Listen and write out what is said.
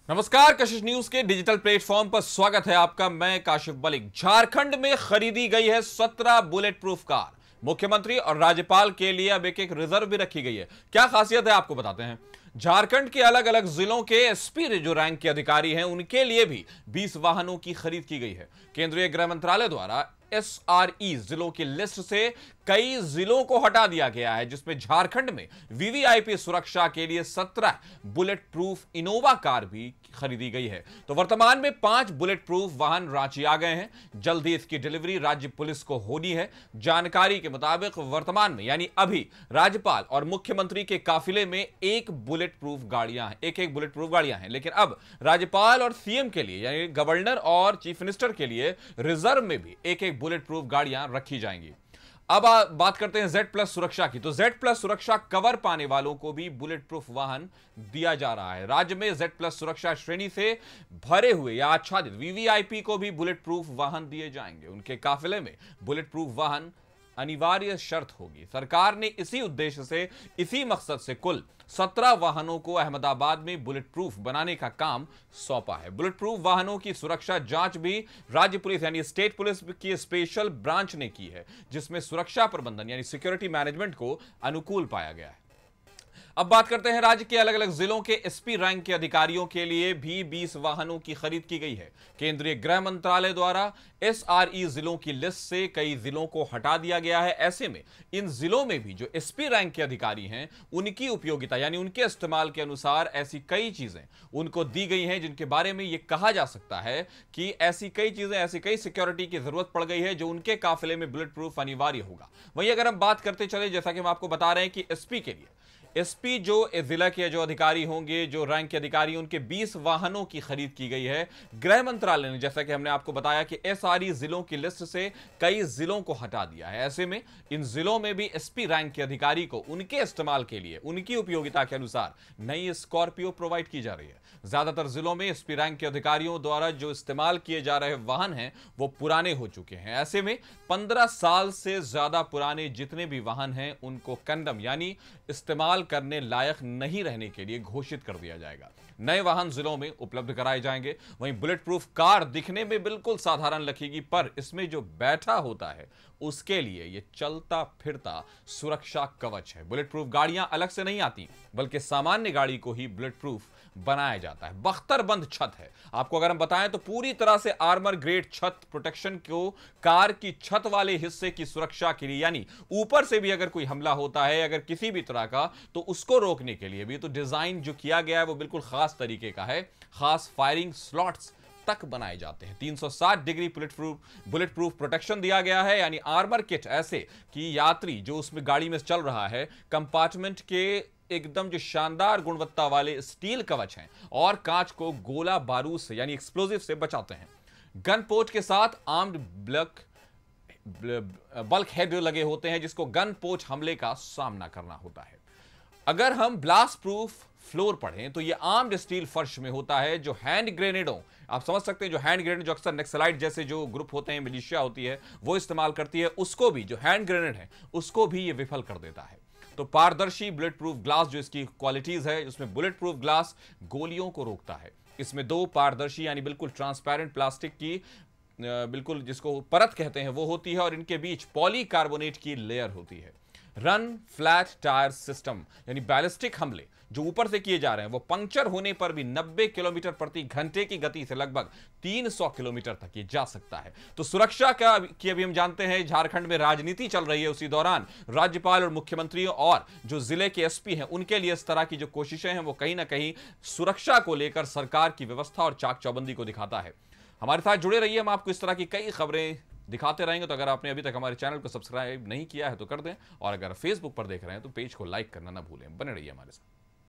नमस्कार, कशिश न्यूज के digital platform पर स्वागत है आपका। मैं काशिफ मलिक। झारखंड में खरीदी गई है 17 बुलेट प्रूफ कार। मुख्यमंत्री और राज्यपाल के लिए अब एक रिजर्व भी रखी गई है। क्या खासियत है आपको बताते हैं। झारखंड के अलग अलग जिलों के एसपी जो रैंक के अधिकारी हैं उनके लिए भी 20 वाहनों की खरीद की गई है। केंद्रीय गृह मंत्रालय द्वारा एसआरई जिलों की लिस्ट से कई जिलों को हटा दिया गया है, जिसमें झारखंड में वीवीआईपी सुरक्षा के लिए 17 बुलेट प्रूफ इनोवा कार भी खरीदी गई है। तो वर्तमान में 5 बुलेट प्रूफ वाहन रांची आ गए हैं। जल्द ही इसकी डिलीवरी राज्य पुलिस को होनी है। जानकारी के मुताबिक वर्तमान में यानी अभी राज्यपाल और मुख्यमंत्री के काफिले में एक बुलेट प्रूफ गाड़ियां हैं, एक बुलेट प्रूफ गाड़ियां हैं। लेकिन अब राज्यपाल और सीएम के लिए यानी गवर्नर और चीफ मिनिस्टर के लिए रिजर्व में भी एक बुलेट प्रूफ गाड़ियां रखी जाएंगी। अब बात करते हैं Z+ सुरक्षा की। तो Z+ सुरक्षा कवर पाने वालों को भी बुलेट प्रूफ वाहन दिया जा रहा है। राज्य में Z+ सुरक्षा श्रेणी से भरे हुए या आच्छादित वीवीआईपी को भी बुलेट प्रूफ वाहन दिए जाएंगे। उनके काफिले में बुलेट प्रूफ वाहन अनिवार्य शर्त होगी। सरकार ने इसी उद्देश्य से, इसी मकसद से कुल 17 वाहनों को अहमदाबाद में बुलेट प्रूफ बनाने का काम सौंपा है। बुलेट प्रूफ वाहनों की सुरक्षा जांच भी राज्य पुलिस यानी स्टेट पुलिस की स्पेशल ब्रांच ने की है, जिसमें सुरक्षा प्रबंधन यानी सिक्योरिटी मैनेजमेंट को अनुकूल पाया गया है। अब बात करते हैं राज्य के अलग अलग जिलों के एसपी रैंक के अधिकारियों के लिए भी 20 वाहनों की खरीद की गई है। केंद्रीय गृह मंत्रालय द्वारा एसआरई जिलों की लिस्ट से कई जिलों को हटा दिया गया है। ऐसे में इन जिलों में भी जो एसपी रैंक के अधिकारी हैं उनकी उपयोगिता यानी उनके इस्तेमाल के अनुसार ऐसी कई चीजें उनको दी गई हैं जिनके बारे में यह कहा जा सकता है कि ऐसी कई चीजें, ऐसी कई सिक्योरिटी की जरूरत पड़ गई है जो उनके काफिले में बुलेट प्रूफ अनिवार्य होगा। वहीं अगर हम बात करते चले, जैसा कि हम आपको बता रहे हैं कि एसपी के लिए एसपी जो जिला के जो अधिकारी होंगे, जो रैंक के अधिकारी, उनके 20 वाहनों की खरीद की गई है। गृह मंत्रालय ने, जैसा कि हमने आपको बताया, कि एसआरई जिलों की लिस्ट से कई जिलों को हटा दिया है। ऐसे में इन जिलों में भी एसपी रैंक के अधिकारी को उनके इस्तेमाल के लिए, उनकी उपयोगिता के अनुसार नई स्कॉर्पियो प्रोवाइड की जा रही है। ज्यादातर जिलों में एसपी रैंक के अधिकारियों द्वारा जो इस्तेमाल किए जा रहे वाहन हैं वो पुराने हो चुके हैं। ऐसे में 15 साल से ज्यादा पुराने जितने भी वाहन हैं उनको कंडम यानी इस्तेमाल करने लायक नहीं रहने के लिए घोषित कर दिया जाएगा। नए वाहन जिलों में उपलब्ध कराए जाएंगे। वहीं बुलेट प्रूफ कार दिखने में बिल्कुल साधारण लगेगी, पर इसमें जो बैठा होता है उसके लिए यह चलता फिरता सुरक्षा कवच है। बुलेट प्रूफ गाड़ियां अलग से नहीं आती, बल्कि सामान्य गाड़ी को ही बुलेट प्रूफ बनाया जाता है। बख्तरबंद छत है। आपको अगर हम बताएं तो पूरी तरह से आर्मर ग्रेड छत प्रोटेक्शन को कार की छत वाले हिस्से की सुरक्षा के लिए, यानी ऊपर से भी अगर कोई हमला होता है अगर किसी भी तरह का, तो उसको रोकने के लिए भी तो डिजाइन जो किया गया है वो बिल्कुल खास तरीके का है। खास फायरिंग स्लॉट्स तक बनाए जाते हैं। 360 डिग्री बुलेट प्रूफ प्रोटेक्शन दिया गया है, यानी आर्मर किट ऐसे कि यात्री जो उसमें गाड़ी में चल रहा है, कंपार्टमेंट के एकदम जो शानदार गुणवत्ता वाले स्टील कवच हैं और कांच को गोला बारूद से यानी एक्सप्लोजिव से बचाते हैं। गन पोर्ट के साथ आर्म्ड बल्क हेड लगे होते हैं, जिसको गन पोर्ट हमले का सामना करना होता है। अगर हम ब्लास्ट प्रूफ फ्लोर पढ़ें तो यह आर्म्ड स्टील फर्श में होता है। जो हैंड ग्रेनेडों, आप समझ सकते हैं, जो हैंड ग्रेनेड जो अक्सर नक्सलाइट जैसे जो ग्रुप होते हैं, मिलिशिया होती है, वो इस्तेमाल करती है, उसको भी, जो हैंड ग्रेनेड है उसको भी ये विफल कर देता है। तो पारदर्शी बुलेट प्रूफ ग्लास जो इसकी क्वालिटीज है, उसमें बुलेट प्रूफ ग्लास गोलियों को रोकता है। इसमें 2 पारदर्शी यानी बिल्कुल ट्रांसपेरेंट प्लास्टिक की बिल्कुल जिसको परत कहते हैं वो होती है, और इनके बीच पॉलीकार्बोनेट की लेयर होती है। रन फ्लैट टायर सिस्टम यानी बैलिस्टिक हमले जो ऊपर से किए जा रहे हैं वो पंक्चर होने पर भी 90 किलोमीटर प्रति घंटे की गति से लगभग 300 किलोमीटर तक ये जा सकता है। तो सुरक्षा की अभी हम जानते हैं झारखंड में राजनीति चल रही है, उसी दौरान राज्यपाल और मुख्यमंत्री और जो जिले के एसपी हैं उनके लिए इस तरह की जो कोशिशें हैं वो कहीं ना कहीं सुरक्षा को लेकर सरकार की व्यवस्था और चाक चौबंदी को दिखाता है। हमारे साथ जुड़े रहिए, हम आपको इस तरह की कई खबरें दिखाते रहेंगे। तो अगर आपने अभी तक हमारे चैनल को सब्सक्राइब नहीं किया है तो कर दें, और अगर फेसबुक पर देख रहे हैं तो पेज को लाइक करना ना भूलें। बने रहिए हमारे साथ।